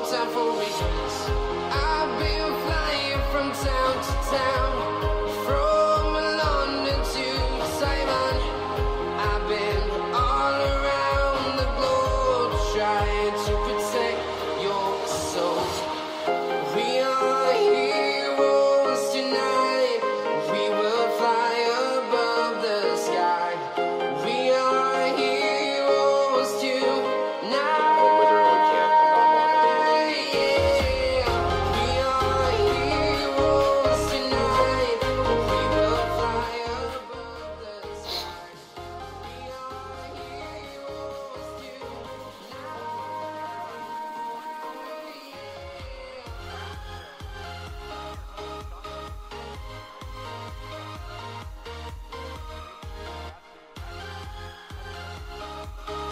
time for reasons. I've been flying from town to town, from London to Taiwan. I've been all around the globe trying to protect your soul. We are heroes tonight. We will fly above the sky. We are heroes tonight.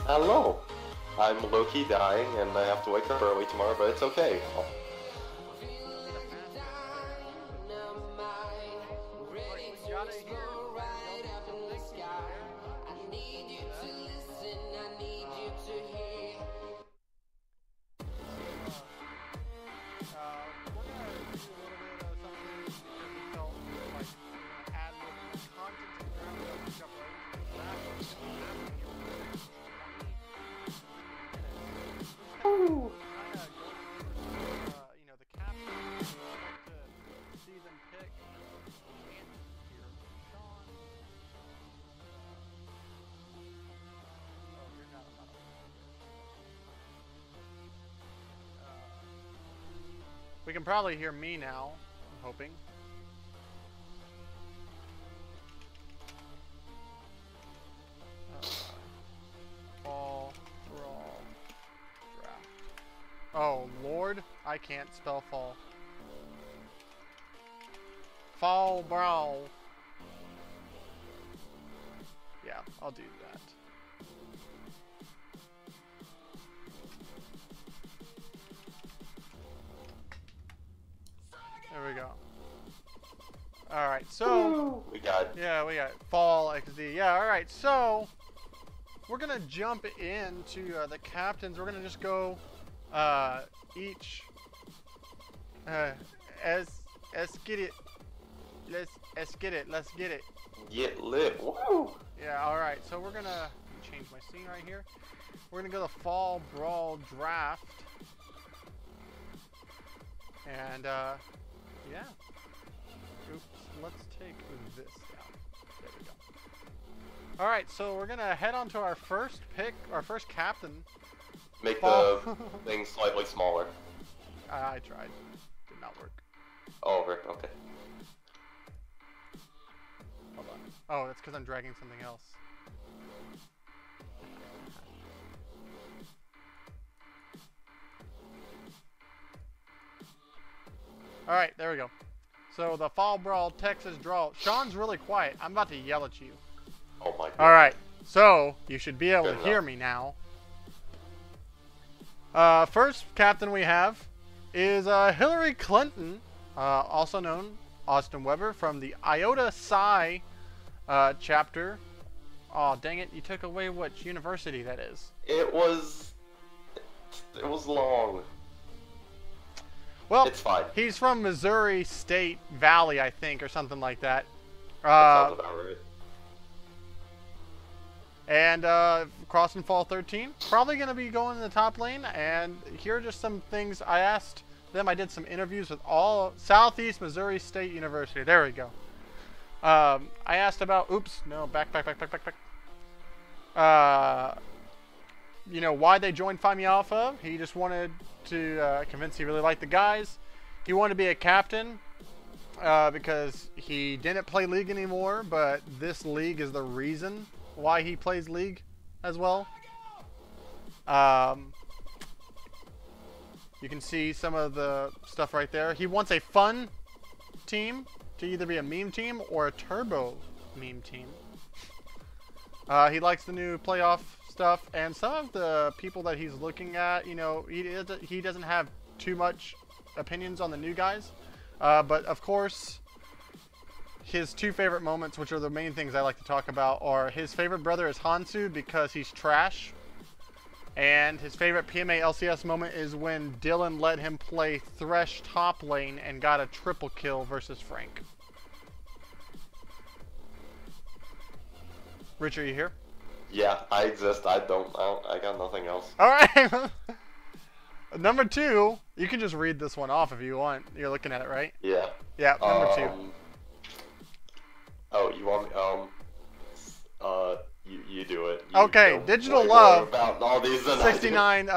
Hello. I'm low-key dying and I have to wake up early tomorrow, but it's okay. We can probably hear me now, I'm hoping. Fall, brawl, draft. Oh, Lord, I can't spell fall. Fall, brawl. Yeah, I'll do that. There we go. Alright, so... We got... Yeah, we got Fall XD. Yeah, alright, so... We're gonna jump into the captains. We're gonna just go each... let's get it. Let's get it. Let's get it. Get lit. Woo! Yeah, alright, so we're gonna change my scene right here. We're gonna go the Fall Brawl Draft. And, yeah. Oops, let's take this down. There we go. Alright, so we're gonna head on to our first pick, our first captain. Make the thing slightly smaller. I tried. Did not work. Oh, right, okay. Hold on. Oh, that's because I'm dragging something else. Alright, there we go. So the Fall Brawl Texas Draw. Sean's really quiet. I'm about to yell at you. Oh my god. Alright, so you should be able Good to hear me now. First captain we have is Hillary Clinton, also known Austin Weber, from the Iota Psi chapter. Oh, dang it, you took away which university that is. It was long. Well, it's fine. He's from Missouri State Valley, I think, or something like that. That sounds about right. And crossing Fall 13, probably going to be going in the top lane. And here are just some things I asked them. I did some interviews with all Southeast Missouri State University. There we go. I asked about, oops, no, back. You know, why they joined Find Me Alpha. He just wanted to convince he really liked the guys. He wanted to be a captain because he didn't play League anymore, but this league is the reason why he plays League as well. You can see some of the stuff right there. He wants a fun team to either be a meme team or a turbo meme team. He likes the new playoff stuff, and some of the people that he's looking at, you know, he doesn't have too much opinions on the new guys, but of course his two favorite moments, which are the main things I like to talk about, are his favorite brother is Hansu because he's trash, And his favorite PMA LCS moment is when Dylan let him play Thresh top lane and got a triple kill versus Frank. Rich, are you here? Yeah, I exist. I got nothing else. All right. Number 2, you can just read this one off if you want. You're looking at it, right? Yeah. Yeah, number 2. Oh, you want me? You do it. You Okay, know Digital way Love, more about all these than I do. 69,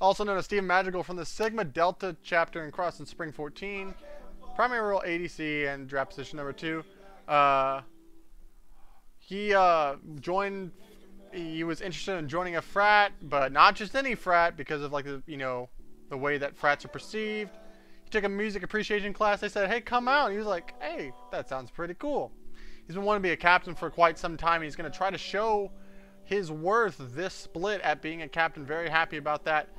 also known as Steven Magical from the Sigma Delta chapter in Cross in Spring 14. Primary role ADC and draft position number 2. He was interested in joining a frat, but not just any frat because of like the way that frats are perceived. He took a music appreciation class. They said, "Hey, come out." And he was like, "Hey, that sounds pretty cool." He's been wanting to be a captain for quite some time. He's going to try to show his worth this split at being a captain. Very happy about that.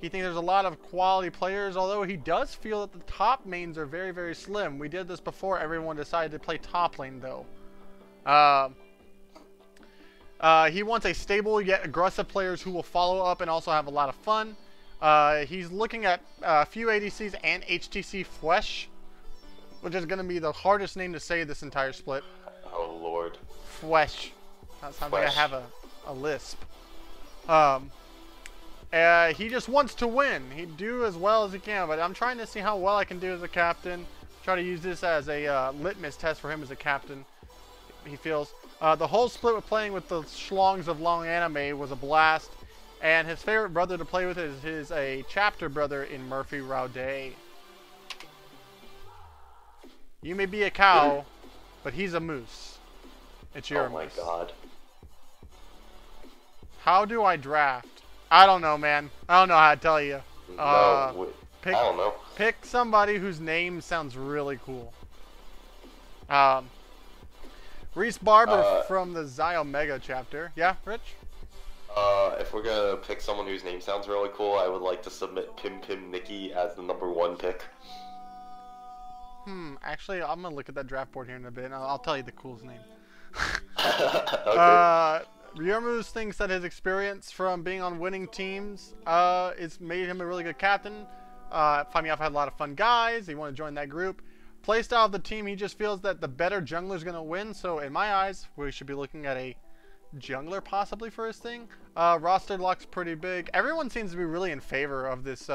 He thinks there's a lot of quality players, although he does feel that the top mains are very, very slim. We did this before everyone decided to play top lane, though. He wants a stable yet aggressive players who will follow up and also have a lot of fun. He's looking at a few ADCs and HTC Flesh, which is going to be the hardest name to say this entire split. Oh, Lord. Flesh. That sounds like I have a lisp. He just wants to win. He'd do as well as he can, but I'm trying to see how well I can do as a captain. Try to use this as a litmus test for him as a captain, he feels. The whole split with playing with the schlongs of long anime was a blast, and his favorite brother to play with is a chapter brother in Murphy Raudet. You may be a cow, but he's a moose. It's your moose. Oh my god. How do I draft? I don't know, man. I don't know how to tell you. I don't know. Pick somebody whose name sounds really cool. Reese Barber from the Zyomega chapter. Yeah, Rich? If we're gonna pick someone whose name sounds really cool, I would like to submit Pim Pim Nikki as the #1 pick. Actually, I'm gonna look at that draft board here in a bit, and I'll tell you the coolest name. Okay. Yermus thinks that his experience from being on winning teams it's made him a really good captain. Find Me Off had a lot of fun guys. He wanted to join that group. Playstyle of the team, he just feels that the better jungler is going to win. So in my eyes, we should be looking at a jungler possibly for his thing. Roster lock's pretty big. Everyone seems to be really in favor of this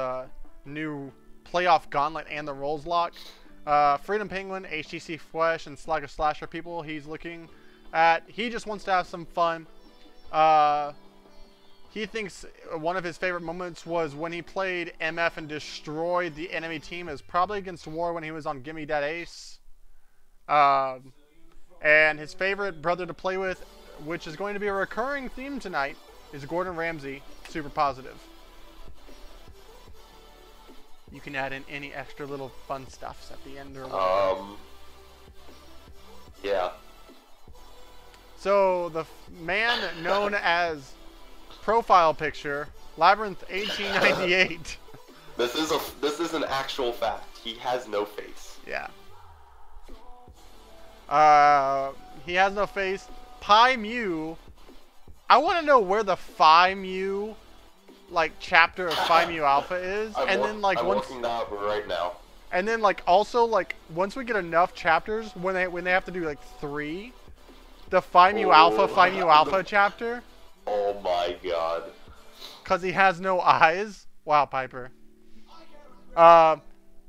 new playoff gauntlet and the roles lock. Freedom Penguin, HTC Flesh, and Slugger Slasher people he's looking at. He just wants to have some fun. He thinks one of his favorite moments was when he played MF and destroyed the enemy team. It was probably against War when he was on Gimme Dat Ace. And his favorite brother to play with, which is going to be a recurring theme tonight, is Gordon Ramsay. Super positive. You can add in any extra little fun stuffs at the end or whatever. Yeah. So the man known as Profile Picture, Labyrinth 1898. This is an actual fact. He has no face. Yeah. He has no face. Pi Mew. I want to know where the Phi Mew, like, chapter of Phi Mu Alpha is, I'm looking that up right now. And then, like, also, like, once we get enough chapters, when they have to do like 3, the Phi Mu Alpha chapter. Oh my god. Cause he has no eyes. Wow, Piper.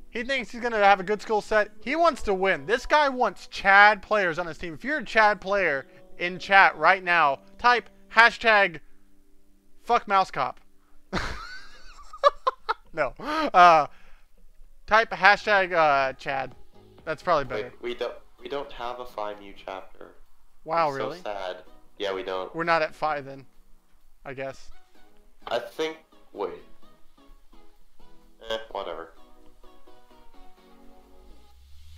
He thinks he's gonna have a good skill set. He wants to win. This guy wants Chad players on his team. If you're a Chad player in chat right now, type hashtag fuck mouse cop. No. Type hashtag Chad. That's probably better. Wait, we don't have a Phi Mu chapter. Wow, I'm really? So sad. Yeah, we don't. We're not at 5 then, I guess. I think. Wait. Whatever.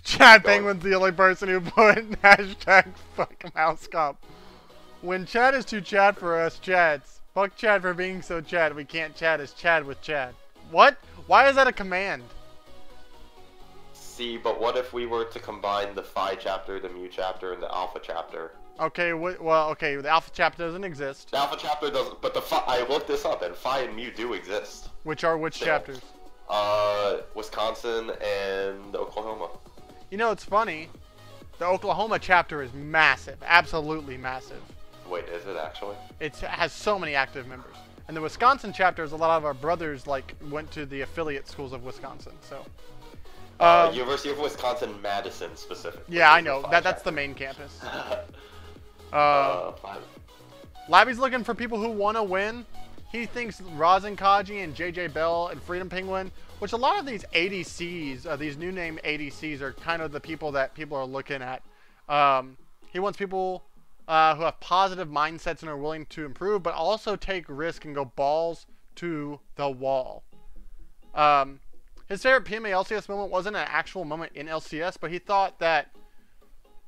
Chad Penguin's the only person who put hashtag fuck mouse cop. When Chad is too Chad for us Chads. Fuck Chad for being so Chad. We can't chat as Chad with Chad. What? Why is that a command? See, but what if we were to combine the Phi chapter, the Mu chapter, and the Alpha chapter? Okay, well, okay, the Alpha chapter doesn't exist. The Alpha chapter doesn't, but I looked this up, and Phi and Mew do exist. Which chapters? Wisconsin and Oklahoma. You know, it's funny. The Oklahoma chapter is massive, absolutely massive. Wait, is it actually? It has so many active members. And the Wisconsin chapter is a lot of our brothers like went to the affiliate schools of Wisconsin. So. University of Wisconsin-Madison specifically. Yeah, I know. That's the main campus. Fine. Labby's looking for people who want to win. He thinks Rosin Kaji and JJ Bell and Freedom Penguin, which a lot of these ADCs, these new name ADCs, are kind of the people that people are looking at. He wants people who have positive mindsets and are willing to improve, but also take risk and go balls to the wall. His favorite PMA LCS moment wasn't an actual moment in LCS, but he thought that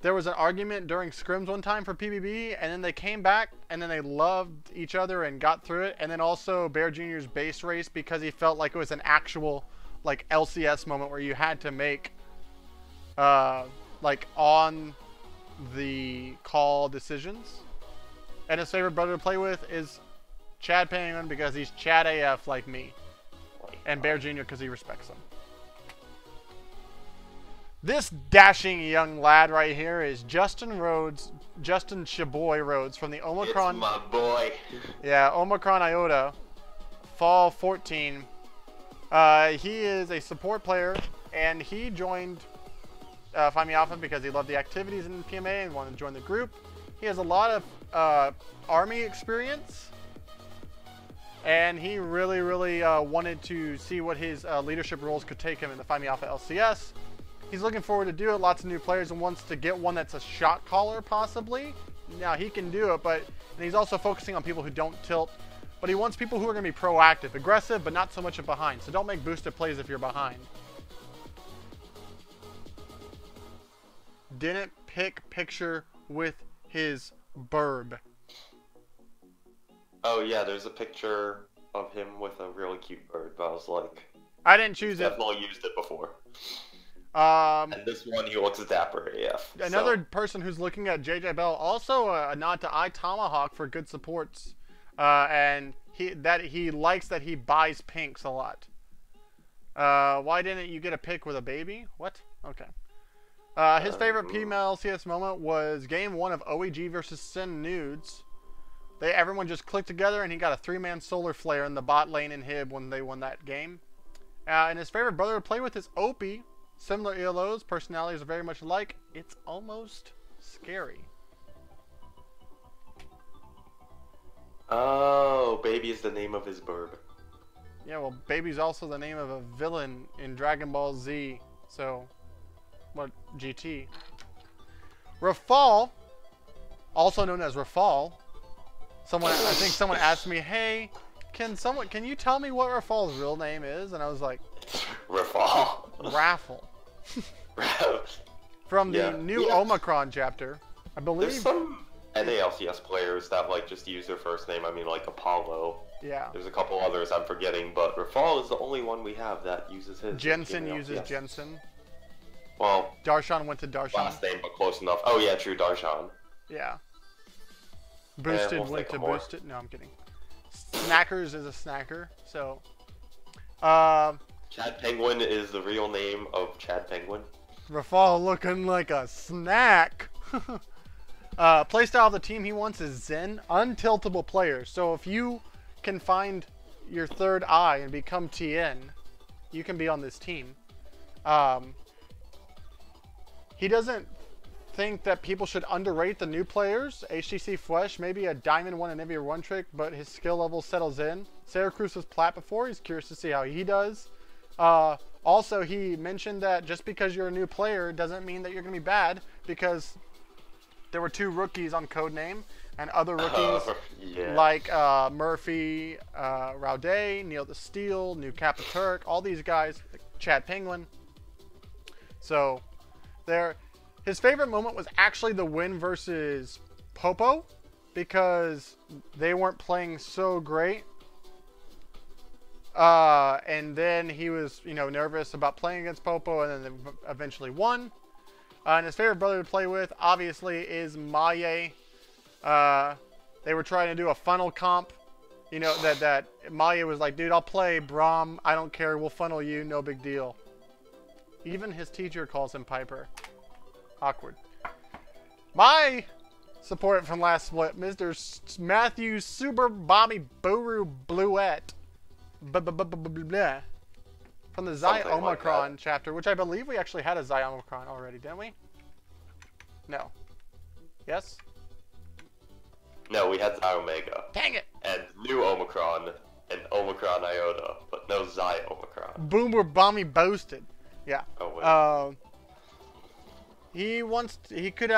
there was an argument during scrims one time for PBB, and then they came back, and then they loved each other and got through it. And then also Bear Jr.'s base race, because he felt like it was an actual like LCS moment where you had to make like on the call decisions. And his favorite brother to play with is Chad Penguin, because he's Chad AF like me. And Bear Jr. because he respects him. This dashing young lad right here is Justin Shaboy Rhodes from the Omicron. It's my boy. Yeah, Omicron Iota, Fall 14. He is a support player, and he joined Find Me Alpha because he loved the activities in PMA and wanted to join the group. He has a lot of Army experience. And he really, really wanted to see what his leadership roles could take him in the Find Me Alpha LCS. He's looking forward to do it. Lots of new players, and wants to get one that's a shot caller, possibly. Now, he can do it, and he's also focusing on people who don't tilt. But he wants people who are going to be proactive, aggressive, but not so much behind. So don't make boosted plays if you're behind. Didn't pick picture with his burb. Oh yeah, there's a picture of him with a really cute bird, but I was like, I didn't choose it. Definitely used it before. And this one, he looks dapper AF. Another person who's looking at JJ Bell, also a nod to iTomahawk for good supports, and he likes that he buys pinks a lot. Why didn't you get a pick with a baby? What? Okay. His favorite female CS moment was Game 1 of OEG versus Sin Nudes. Everyone just clicked together, and he got a 3-man solar flare in the bot lane in Hib when they won that game. And his favorite brother to play with is Opie. Similar ELOs, personalities are very much alike. It's almost scary. Oh, Baby is the name of his bird. Yeah, well, Baby's also the name of a villain in Dragon Ball Z. So, what, GT. Rafal, also known as Rafal. I think someone asked me, hey, can you tell me what Rafal's real name is? And I was like, Rafal. Raffle. From the new Omicron chapter, I believe. There's some NALCS players that like just use their first name. I mean, like Apollo. Yeah. There's a couple others I'm forgetting, but Rafal is the only one we have that uses his. Jensen uses Jensen. Well, Darshan went to Darshan. Last name, but close enough. Oh yeah, true, Darshan. Yeah. Boosted went to Boosted. No, I'm kidding. Snackers is a snacker. So. Chad Penguin is the real name of Chad Penguin. Rafal looking like a snack. Playstyle of the team he wants is Zen, untiltable players. So if you can find your third eye and become TN, you can be on this team. He doesn't think that people should underrate the new players. HTC Flesh, maybe a Diamond 1 and Nivea 1 trick, but his skill level settles in. Syracuse was plat before. He's curious to see how he does. Also, he mentioned that just because you're a new player doesn't mean that you're going to be bad, because there were 2 rookies on Codename, and other rookies like Murphy, Raudet, Neil the Steel, New Kappa Turk, all these guys, Chad Penguin. So, his favorite moment was actually the win versus Popo, because they weren't playing so great. And then he was, nervous about playing against Popo, and then they eventually won. And his favorite brother to play with, obviously, is Maye. They were trying to do a funnel comp. You know, that Maya was like, dude, I'll play Braum. I don't care. We'll funnel you. No big deal. Even his teacher calls him Piper. Awkward. My support from last split, Mr. Matthew Super Bobby Buru Bluette. From the Xi Omicron chapter, which I believe we actually had a Xi Omicron already, didn't we? No. Yes? No, we had Xi Omega. Dang it! And new Omicron and Omicron Iota, but no Xi Omicron. Boomer Bomby boasted. Yeah. Oh, wait. He could